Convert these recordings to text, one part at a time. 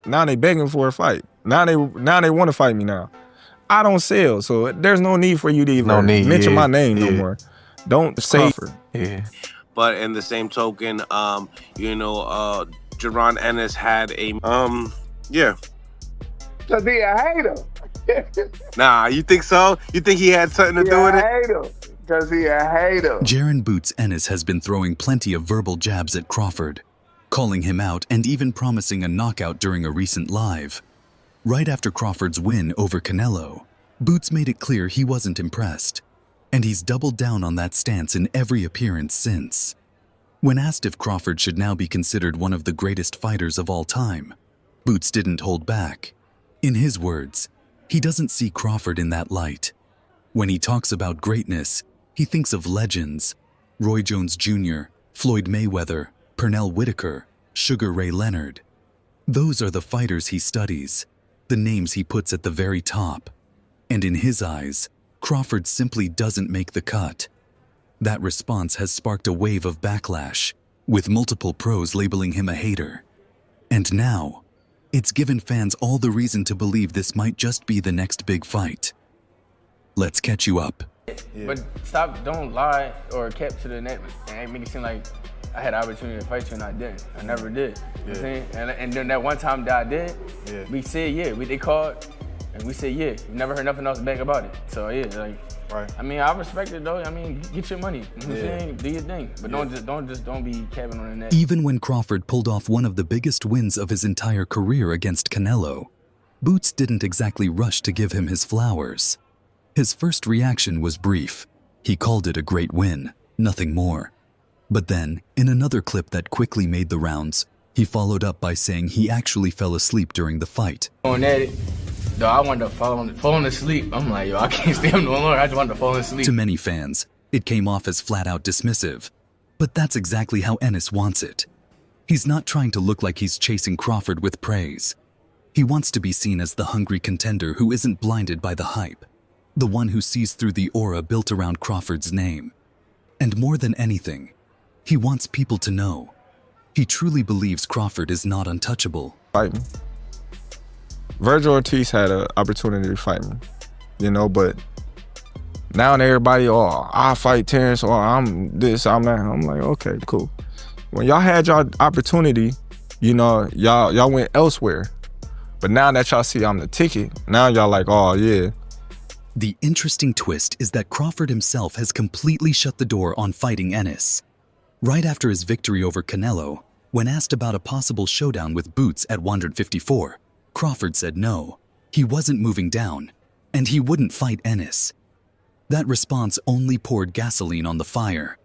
Now they begging for a fight. Now they want to fight me now. I don't sell, so there's no need for you to even mention my name no more. Don't say Crawford. But in the same token, you know, Jaron Ennis had a yeah. Cause he a hater. Nah, you think so? You think he had something to do with it? Hater. Cause he a hater. Jaron "Boots" Ennis has been throwing plenty of verbal jabs at Crawford, calling him out and even promising a knockout during a recent live. Right after Crawford's win over Canelo, Boots made it clear he wasn't impressed, and he's doubled down on that stance in every appearance since. When asked if Crawford should now be considered one of the greatest fighters of all time, Boots didn't hold back. In his words, he doesn't see Crawford in that light. When he talks about greatness, he thinks of legends: Roy Jones Jr., Floyd Mayweather, Pernell Whitaker, Sugar Ray Leonard. Those are the fighters he studies, the names he puts at the very top. And in his eyes, Crawford simply doesn't make the cut. That response has sparked a wave of backlash, with multiple pros labeling him a hater. And now, it's given fans all the reason to believe this might just be the next big fight. Let's catch you up. But don't lie or kept to the net and make it seem like I had the opportunity to fight you and I didn't. I never did. You know what I'm saying? And then that one time that I did, we said they called and we said we never heard nothing else back about it. So right. I mean, I respect it though. I mean, get your money. You know what I'm saying? Do your thing. But don't be capping on the net. Even when Crawford pulled off one of the biggest wins of his entire career against Canelo, Boots didn't exactly rush to give him his flowers. His first reaction was brief. He called it a great win, nothing more. But then, in another clip that quickly made the rounds, he followed up by saying he actually fell asleep during the fight. On that, though, I wanted to fall asleep. I'm like, I can't stay up no longer. I just wanted to fall asleep. To many fans, it came off as flat-out dismissive. But that's exactly how Ennis wants it. He's not trying to look like he's chasing Crawford with praise. He wants to be seen as the hungry contender who isn't blinded by the hype, the one who sees through the aura built around Crawford's name. And more than anything, he wants people to know he truly believes Crawford is not untouchable. Fight me. Virgil Ortiz had an opportunity to fight me, you know, but now everybody, I fight Terence, or I'm this, I'm that. I'm like, okay, cool. When y'all had y'all opportunity, you know, y'all went elsewhere. But now that y'all see I'm the ticket, now y'all like, oh yeah. The interesting twist is that Crawford himself has completely shut the door on fighting Ennis. Right after his victory over Canelo, when asked about a possible showdown with Boots at 154, Crawford said no, he wasn't moving down, and he wouldn't fight Ennis. That response only poured gasoline on the fire.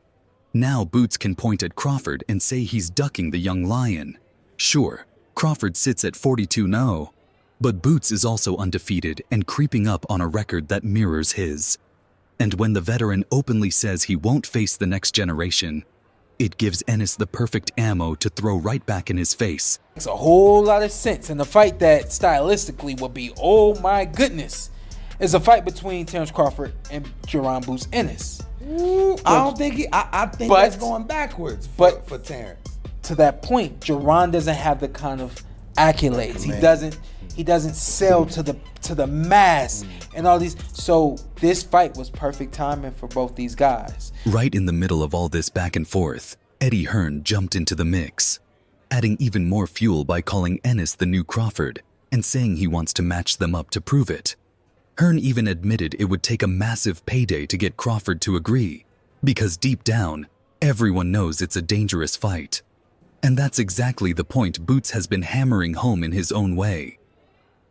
Now Boots can point at Crawford and say he's ducking the young lion. Sure, Crawford sits at 42-0, but Boots is also undefeated and creeping up on a record that mirrors his. And when the veteran openly says he won't face the next generation, it gives Ennis the perfect ammo to throw right back in his face. Makes a whole lot of sense in a fight that stylistically would be, oh my goodness, is a fight between Terence Crawford and Jaron "Boots" Ennis. I think that's going backwards for Terence. To that point, Jaron doesn't have the kind of accolades. He doesn't sell to the mass and all these. So this fight was perfect timing for both these guys. Right in the middle of all this back and forth, Eddie Hearn jumped into the mix, adding even more fuel by calling Ennis the new Crawford and saying he wants to match them up to prove it. Hearn even admitted it would take a massive payday to get Crawford to agree, because deep down, everyone knows it's a dangerous fight. And that's exactly the point Boots has been hammering home in his own way.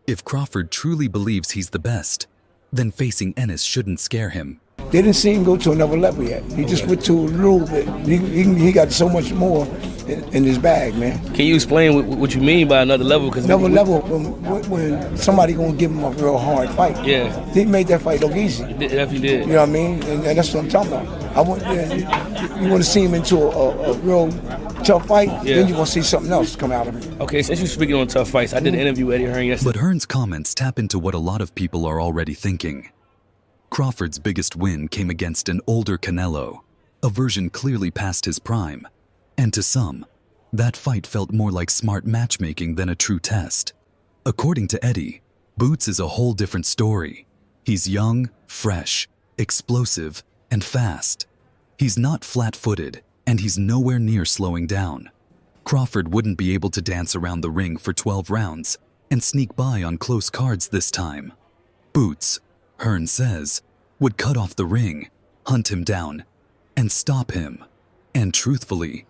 If Crawford truly believes he's the best, then facing Ennis shouldn't scare him. They didn't see him go to another level yet. He just went to a little bit. He got so much more in his bag, man. Can you explain what you mean by another level? Another level, when somebody gonna give him a real hard fight. Yeah. He made that fight look easy. He definitely did. You know what I mean? And that's what I'm talking about. You want to see him into a real tough fight, then you're gonna see something else come out of him. Okay, since you're speaking on tough fights, I did an interview with Eddie Hearn yesterday. But Hearn's comments tap into what a lot of people are already thinking. Crawford's biggest win came against an older Canelo, a version clearly past his prime, and to some, That fight felt more like smart matchmaking than a true test. According to Eddie, Boots is a whole different story. He's young, fresh, explosive, and fast. He's not flat-footed, and he's nowhere near slowing down. Crawford wouldn't be able to dance around the ring for 12 rounds and sneak by on close cards this time. Boots, Hearn says, would cut off the ring, hunt him down, and stop him. And truthfully,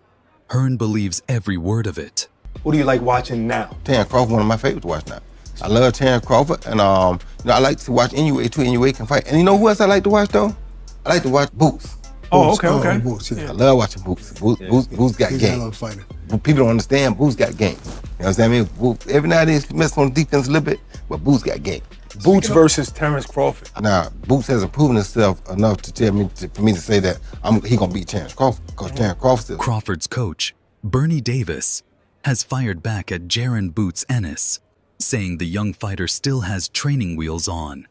Hearn believes every word of it. Who do you like watching now? Terence Crawford, one of my favorites to watch now. I love Terence Crawford, and I like to watch NUA too. NUA can fight. And you know who else I like to watch though? I like to watch Boots. Oh, okay. Boots, yeah. I love watching Boots. Boots got game. People don't understand Boots got game. You know what I mean? Boots, every now and then he messes on the defense a little bit, but Boots got game. Boots versus Terence Crawford. Now, Boots hasn't proven himself enough to tell me for me to say that he gonna beat Terence Crawford, because Terence Crawford still. Crawford's coach, Bernie Davis, has fired back at Jaron "Boots" Ennis, saying the young fighter still has training wheels on.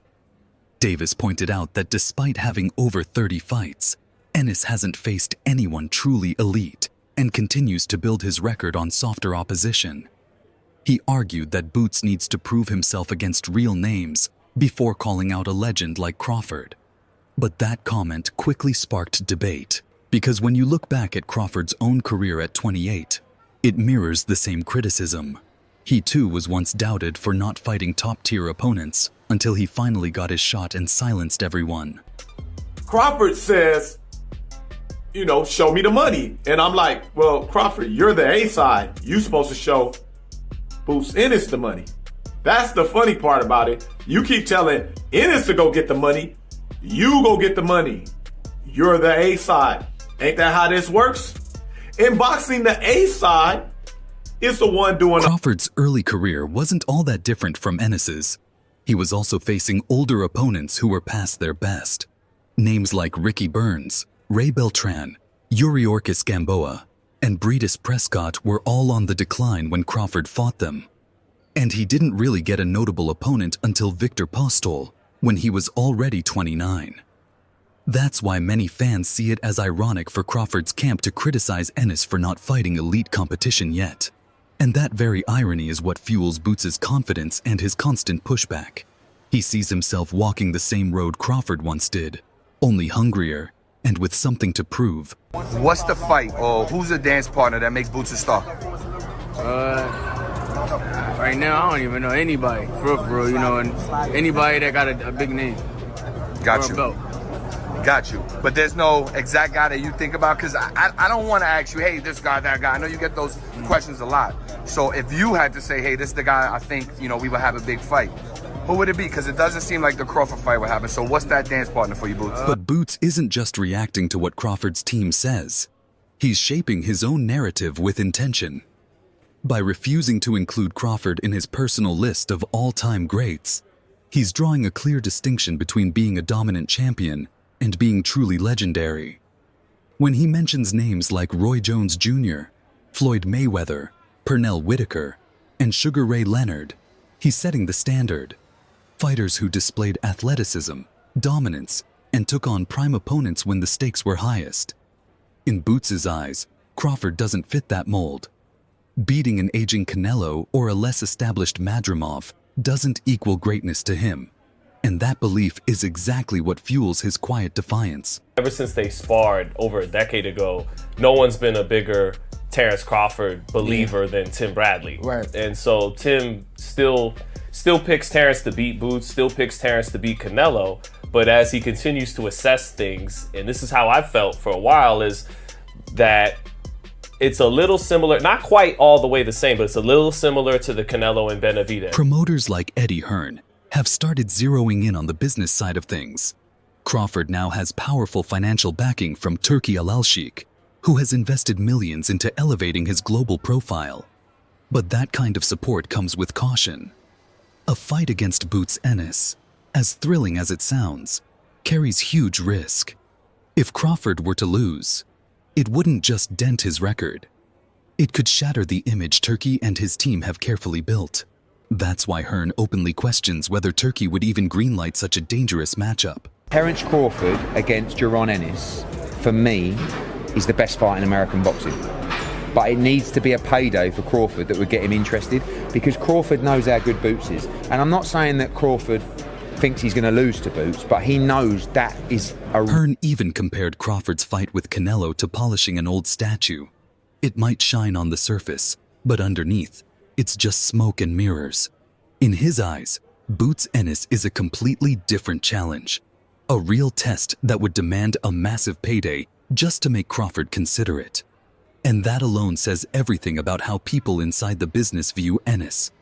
Davis pointed out that despite having over 30 fights, Ennis hasn't faced anyone truly elite and continues to build his record on softer opposition. He argued that Boots needs to prove himself against real names before calling out a legend like Crawford. But that comment quickly sparked debate, because when you look back at Crawford's own career at 28, it mirrors the same criticism. He too was once doubted for not fighting top-tier opponents until he finally got his shot and silenced everyone. Crawford says, you know, show me the money. And I'm like, well, Crawford, you're the A side. You're supposed to show Boots Ennis the money. That's the funny part about it. You keep telling Ennis to go get the money. You go get the money. You're the A side. Ain't that how this works? In boxing, the A side is the one doing. Crawford's early career wasn't all that different from Ennis's. He was also facing older opponents who were past their best. Names like Ricky Burns, Ray Beltran, Yuriorkis Gamboa, and Breedis Prescott were all on the decline when Crawford fought them. And he didn't really get a notable opponent until Victor Postol, when he was already 29. That's why many fans see it as ironic for Crawford's camp to criticize Ennis for not fighting elite competition yet. And that very irony is what fuels Boots' confidence and his constant pushback. He sees himself walking the same road Crawford once did, only hungrier and with something to prove. What's the fight, or who's the dance partner that makes Boots a star? Right now, I don't even know anybody, for real, you know, and anybody that got a big name. Got or you. A belt. Got you. But there's no exact guy that you think about? Because I don't want to ask you, hey, this guy, that guy. I know you get those questions a lot. So if you had to say, hey, this is the guy I think, you know, we would have a big fight, who would it be? Because it doesn't seem like the Crawford fight would happen. So what's that dance partner for you, Boots? But Boots isn't just reacting to what Crawford's team says. He's shaping his own narrative with intention. By refusing to include Crawford in his personal list of all-time greats, he's drawing a clear distinction between being a dominant champion and being truly legendary. When he mentions names like Roy Jones Jr., Floyd Mayweather, Pernell Whitaker, and Sugar Ray Leonard, he's setting the standard. Fighters who displayed athleticism, dominance, and took on prime opponents when the stakes were highest. In Boots' eyes, Crawford doesn't fit that mold. Beating an aging Canelo or a less established Madrimov doesn't equal greatness to him. And that belief is exactly what fuels his quiet defiance. Ever since they sparred over a decade ago, no one's been a bigger Terence Crawford believer than Tim Bradley. Right. And so Tim still picks Terence to beat Boots, still picks Terence to beat Canelo, but as he continues to assess things, and this is how I've felt for a while, is that it's a little similar, not quite all the way the same, but it's a little similar to the Canelo and Benavidez. Promoters like Eddie Hearn have started zeroing in on the business side of things. Crawford now has powerful financial backing from Turki Al-Sheikh, who has invested millions into elevating his global profile. But that kind of support comes with caution. A fight against Boots Ennis, as thrilling as it sounds, carries huge risk. If Crawford were to lose, it wouldn't just dent his record. It could shatter the image Turki and his team have carefully built. That's why Hearn openly questions whether Turki would even greenlight such a dangerous matchup. Terence Crawford against Jaron Ennis, for me, is the best fight in American boxing. but it needs to be a payday for Crawford that would get him interested, because Crawford knows how good Boots is. And I'm not saying that Crawford thinks he's going to lose to Boots, but he knows that is a... Hearn even compared Crawford's fight with Canelo to polishing an old statue. It might shine on the surface, but underneath, it's just smoke and mirrors. In his eyes, Boots Ennis is a completely different challenge. A real test that would demand a massive payday just to make Crawford consider it. And that alone says everything about how people inside the business view Ennis.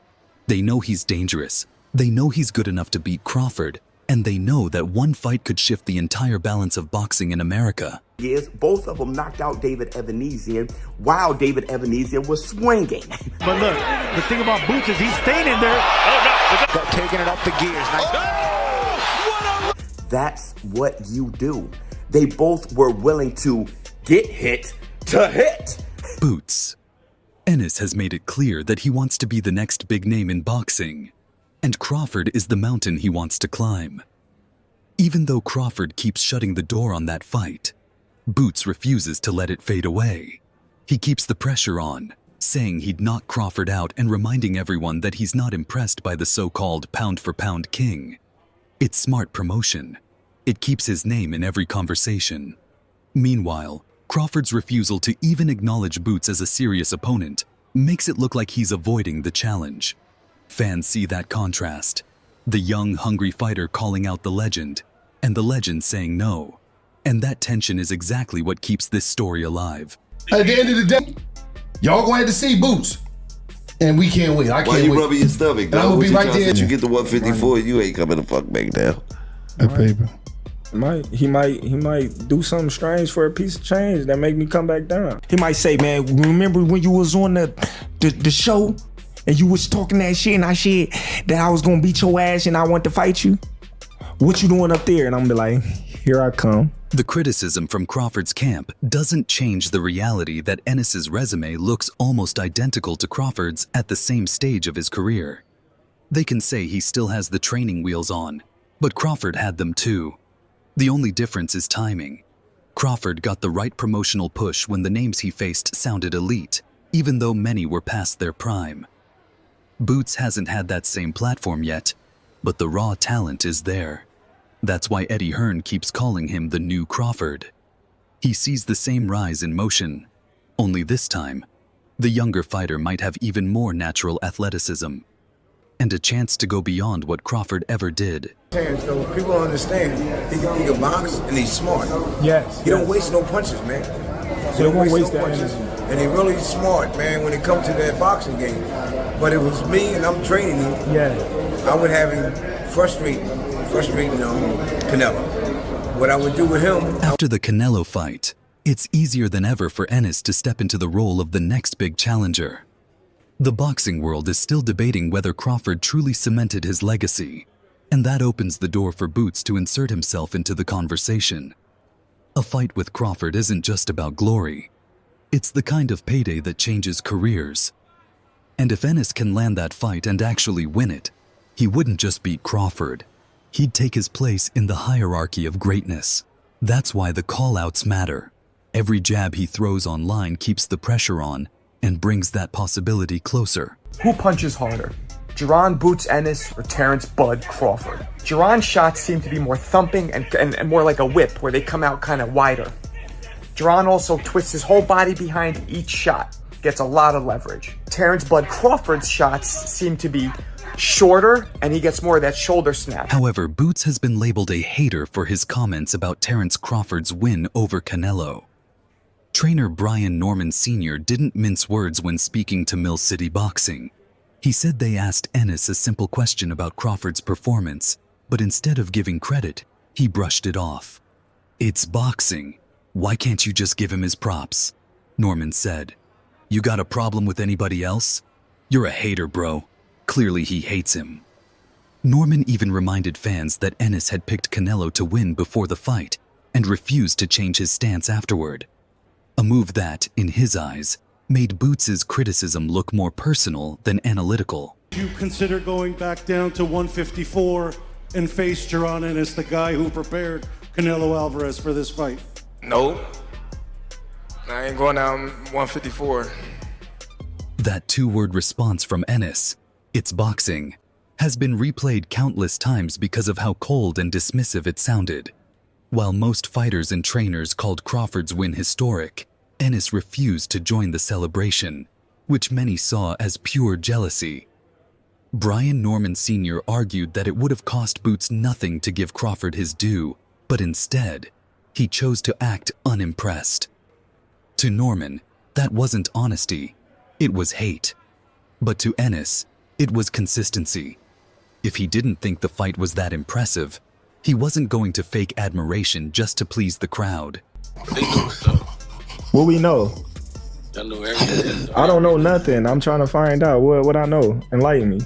They know he's dangerous, they know he's good enough to beat Crawford, and they know that one fight could shift the entire balance of boxing in America. Years, both of them knocked out David Evanesian while David Evanesian was swinging. But look, the thing about Boots is he's staying in there. Got taking it up the gears. That's what you do. They both were willing to get hit to hit. Boots. Ennis has made it clear that he wants to be the next big name in boxing, and Crawford is the mountain he wants to climb. Even though Crawford keeps shutting the door on that fight, Boots refuses to let it fade away. He keeps the pressure on, saying he'd knock Crawford out and reminding everyone that he's not impressed by the so-called pound-for-pound king. It's smart promotion. It keeps his name in every conversation. Meanwhile, Crawford's refusal to even acknowledge Boots as a serious opponent makes it look like he's avoiding the challenge. Fans see that contrast. The young, hungry fighter calling out the legend, and the legend saying no. And that tension is exactly what keeps this story alive. At the end of the day, y'all gonna have to see Boots. And we can't wait. I can't wait. Why you rubbing your stomach, dog? I'm gonna be right there. You get the 154, you ain't coming the fuck back down. That paper. He might do something strange for a piece of change that make me come back down. He might say, man, remember when you was on the show and you was talking that shit and I said that I was gonna beat your ass and I want to fight you? What you doing up there? And I'm gonna be like, here I come. The criticism from Crawford's camp doesn't change the reality that Ennis's resume looks almost identical to Crawford's at the same stage of his career. They can say he still has the training wheels on, but Crawford had them too. The only difference is timing. Crawford got the right promotional push when the names he faced sounded elite, even though many were past their prime. Boots hasn't had that same platform yet, but the raw talent is there. That's why Eddie Hearn keeps calling him the new Crawford. He sees the same rise in motion, only this time, the younger fighter might have even more natural athleticism, and a chance to go beyond what Crawford ever did. So people don't understand. He can box and he's smart. Yes. He don't waste no punches, man. So he won't waste that energy. And he's really smart, man, when it comes to that boxing game. But it was me and I'm training him. Yeah. I would have him frustrating Canelo. What I would do with him... After the Canelo fight, it's easier than ever for Ennis to step into the role of the next big challenger. The boxing world is still debating whether Crawford truly cemented his legacy, and that opens the door for Boots to insert himself into the conversation. A fight with Crawford isn't just about glory. It's the kind of payday that changes careers. And if Ennis can land that fight and actually win it, he wouldn't just beat Crawford. He'd take his place in the hierarchy of greatness. That's why the callouts matter. Every jab he throws online keeps the pressure on and brings that possibility closer. Who punches harder? Jaron Boots Ennis or Terence Bud Crawford? Jaron's shots seem to be more thumping and more like a whip where they come out kind of wider. Jaron also twists his whole body behind each shot, gets a lot of leverage. Terence Bud Crawford's shots seem to be shorter and he gets more of that shoulder snap. However, Boots has been labeled a hater for his comments about Terence Crawford's win over Canelo. Trainer Brian Norman Sr. didn't mince words when speaking to Mill City Boxing. He said they asked Ennis a simple question about Crawford's performance, but instead of giving credit, he brushed it off. "It's boxing. Why can't you just give him his props?" Norman said. "You got a problem with anybody else? You're a hater, bro. Clearly he hates him." Norman even reminded fans that Ennis had picked Canelo to win before the fight and refused to change his stance afterward. A move that, in his eyes, made Boots' criticism look more personal than analytical. Do you consider going back down to 154 and face Jaron Ennis, the guy who prepared Canelo Alvarez for this fight? No. I ain't going down 154. That two-word response from Ennis, "It's boxing," has been replayed countless times because of how cold and dismissive it sounded. While most fighters and trainers called Crawford's win historic, Ennis refused to join the celebration, which many saw as pure jealousy. Brian Norman Sr. argued that it would have cost Boots nothing to give Crawford his due, but instead, he chose to act unimpressed. To Norman, that wasn't honesty, it was hate. But to Ennis, it was consistency. If he didn't think the fight was that impressive, he wasn't going to fake admiration just to please the crowd. What we know? I know everything. I don't know nothing. I'm trying to find out what I know. Enlighten me.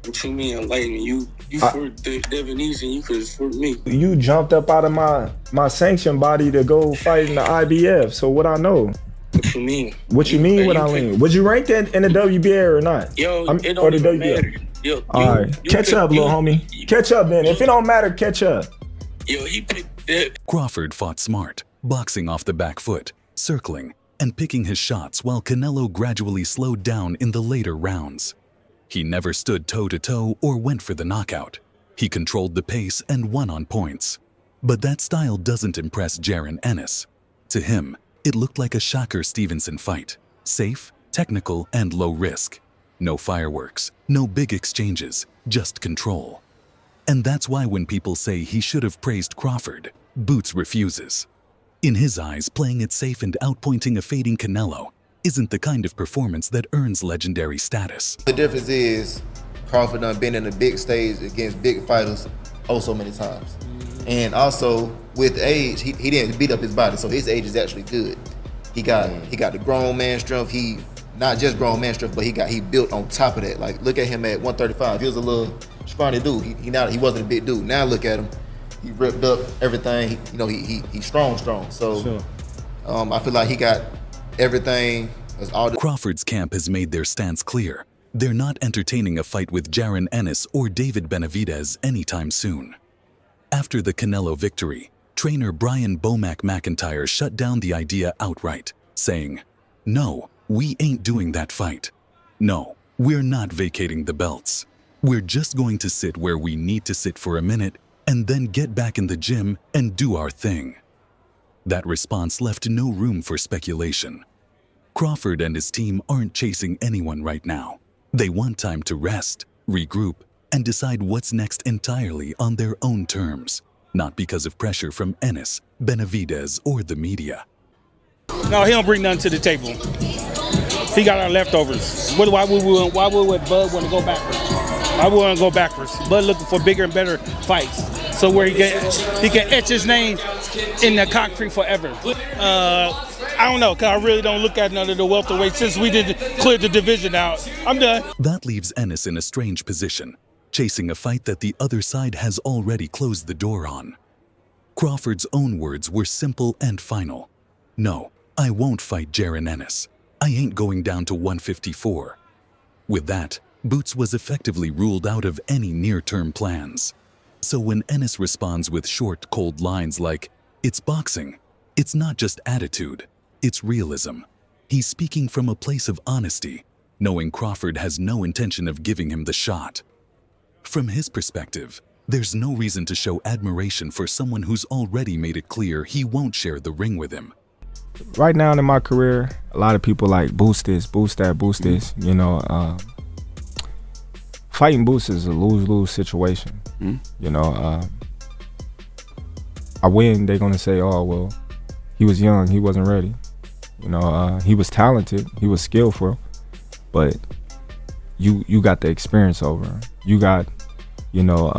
What you mean enlighten me? You for Devanese and you for me. You jumped up out of my sanction body to go fight in the IBF. So what I know? What you mean? What you mean? What I mean? Would you rank that in the WBA or not? Yo, it don't even matter. Yo, all right, catch up, little homie. Catch up, then. If it don't matter, catch up. Yo, he picked that. Crawford fought smart, boxing off the back foot, circling, and picking his shots while Canelo gradually slowed down in the later rounds. He never stood toe-to-toe or went for the knockout. He controlled the pace and won on points. But that style doesn't impress Jaron Ennis. To him, it looked like a Shakur Stevenson fight. Safe, technical, and low risk. No fireworks, no big exchanges, just control. And that's why when people say he should have praised Crawford, Boots refuses. In his eyes, playing it safe and outpointing a fading Canelo isn't the kind of performance that earns legendary status. The difference is Crawford done been in a big stage against big fighters so many times. And also with age, he didn't beat up his body, so his age is actually good. He got the grown man strength. He not just grown man strength, but he built on top of that. Like look at him at 135. He was a little scrawny dude. He wasn't a big dude. Now look at him. He ripped up everything. He's strong. So sure. I feel like he got everything. Crawford's camp has made their stance clear. They're not entertaining a fight with Jaron Ennis or David Benavidez anytime soon. After the Canelo victory, trainer Brian Bomac McIntyre shut down the idea outright, saying, "No, we ain't doing that fight. No, we're not vacating the belts. We're just going to sit where we need to sit for a minute and then get back in the gym and do our thing." That response left no room for speculation. Crawford and his team aren't chasing anyone right now. They want time to rest, regroup, and decide what's next entirely on their own terms, not because of pressure from Ennis, Benavidez, or the media. No, he don't bring nothing to the table. He got our leftovers. Why would Bud want to go backwards? I wouldn't go backwards. Bud looking for bigger and better fights. So where he can etch his name in the concrete forever. I don't know, because I really don't look at none of the welterweights since we did clear the division out. I'm done. That leaves Ennis in a strange position, chasing a fight that the other side has already closed the door on. Crawford's own words were simple and final. "No, I won't fight Jaron Ennis. I ain't going down to 154. With that, Boots was effectively ruled out of any near-term plans. So when Ennis responds with short, cold lines like, "It's boxing," it's not just attitude, it's realism. He's speaking from a place of honesty, knowing Crawford has no intention of giving him the shot. From his perspective, there's no reason to show admiration for someone who's already made it clear he won't share the ring with him. Right now in my career, a lot of people like boost this, boost that, boost this. You know, fighting Boots is a lose-lose situation. You know, I win, they're gonna say, "Oh well, he was young, he wasn't ready." You know, he was talented, he was skillful, but you got the experience over him. You got, you know,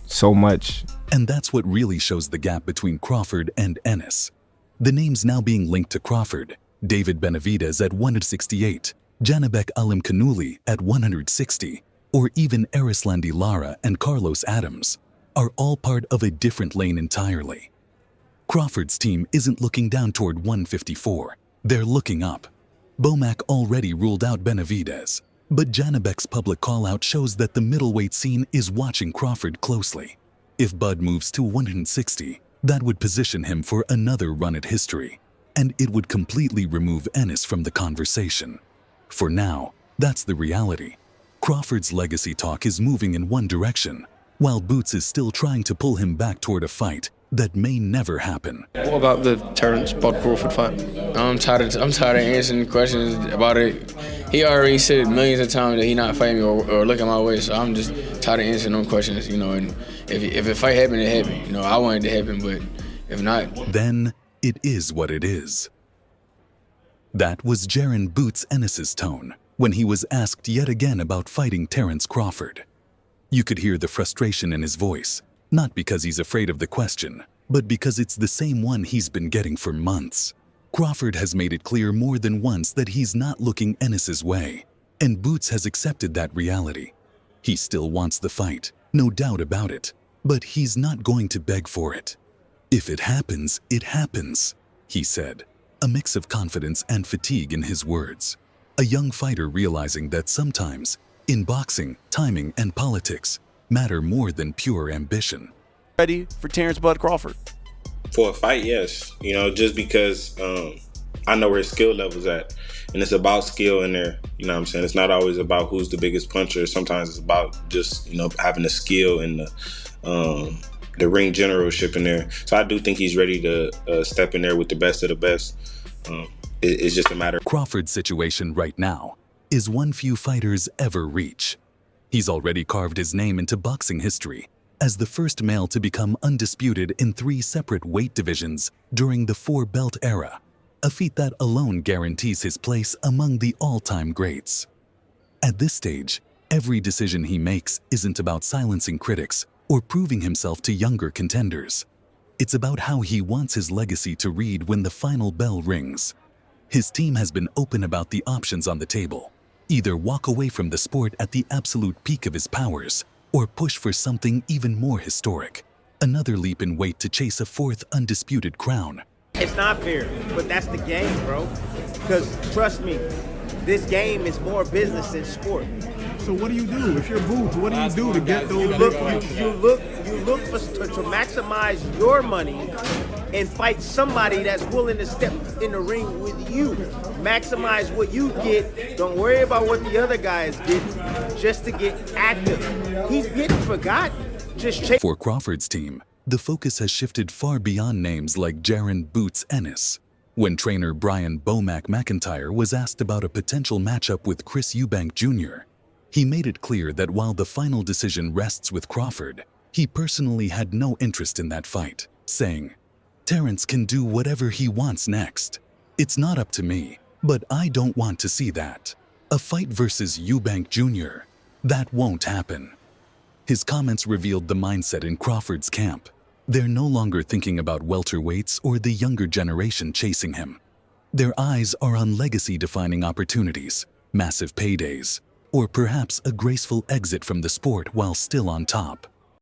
so much. And that's what really shows the gap between Crawford and Ennis. The names now being linked to Crawford: David Benavidez at 168, Janibek Alimkhanuly at 160, or even Erislandy Lara and Carlos Adams, are all part of a different lane entirely. Crawford's team isn't looking down toward 154, they're looking up. Bomac already ruled out Benavidez, but Janibek's public call-out shows that the middleweight scene is watching Crawford closely. If Bud moves to 160, that would position him for another run at history. and it would completely remove Ennis from the conversation. For now, that's the reality. Crawford's legacy talk is moving in one direction, while Boots is still trying to pull him back toward a fight that may never happen. What about the Terence Bud Crawford fight? I'm tired of answering questions about it. He already said millions of times that he not fighting me or looking my way, so I'm just tired of answering those questions, you know, and if a fight happened, it happened. You know, I wanted it to happen, but if not... Then, it is what it is. That was Jaron Boots Ennis's tone when he was asked yet again about fighting Terence Crawford. You could hear the frustration in his voice, not because he's afraid of the question, but because it's the same one he's been getting for months. Crawford has made it clear more than once that he's not looking Ennis's way, and Boots has accepted that reality. He still wants the fight, no doubt about it, but he's not going to beg for it. If it happens, he said, a mix of confidence and fatigue in his words. A young fighter realizing that sometimes, in boxing, timing and politics matter more than pure ambition. Ready for Terence Bud Crawford? For a fight, yes. You know, just because I know where his skill level's at. And it's about skill in there. You know what I'm saying? It's not always about who's the biggest puncher. Sometimes it's about just, you know, having the skill and the ring generalship in there. So I do think he's ready to step in there with the best of the best. It's just a matter. Crawford's situation right now is one few fighters ever reach. He's already carved his name into boxing history as the first male to become undisputed in 3 separate weight divisions during the 4-belt era, a feat that alone guarantees his place among the all-time greats. At this stage, every decision he makes isn't about silencing critics or proving himself to younger contenders. It's about how he wants his legacy to read when the final bell rings. His team has been open about the options on the table. Either walk away from the sport at the absolute peak of his powers, or push for something even more historic, another leap in weight to chase a 4th undisputed crown. It's not fair, but that's the game, bro. Because trust me, this game is more business than sport. So what do you do if you're Boots? What do you do to get those? You look to maximize your money and fight somebody that's willing to step in the ring with you. Maximize what you get. Don't worry about what the other guys get, just to get active. He's getting forgotten. For Crawford's team, the focus has shifted far beyond names like Jaron Boots Ennis. When trainer Brian Bomac McIntyre was asked about a potential matchup with Chris Eubank Jr., he made it clear that while the final decision rests with Crawford, he personally had no interest in that fight, saying, "Terence can do whatever he wants next. It's not up to me, but I don't want to see that. A fight versus Eubank Jr., that won't happen." His comments revealed the mindset in Crawford's camp. They're no longer thinking about welterweights or the younger generation chasing him. Their eyes are on legacy-defining opportunities, massive paydays, or perhaps a graceful exit from the sport while still on top.